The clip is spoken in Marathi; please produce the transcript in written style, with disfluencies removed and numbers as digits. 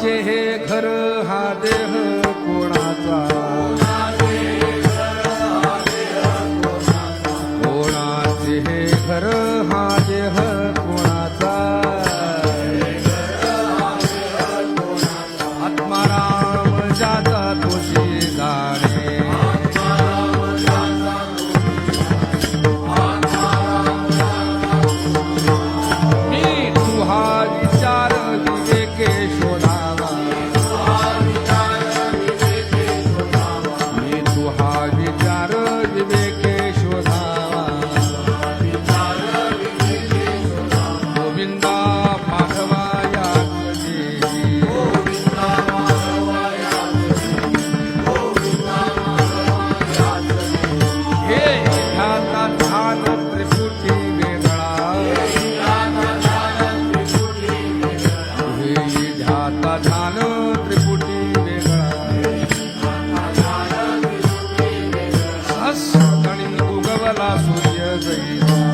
कोणाचे हे घर हा देह कोणाचा, कोणाचे हे घर हा देह कोणाचा, आत्माराम ज्याचा तोशी जाणे, मी तुहा विचार विवेके शोधावा, मी तुहा विचार विवेके शोधावा, गोविंदा माधवा याच देही, हे ध्याता ध्यान त्रिपुटी वेगळा, हे ध्याता ध्यान त्रिपुटी वेगळा, सहस्रगणी उगवला सूर्य गैरा,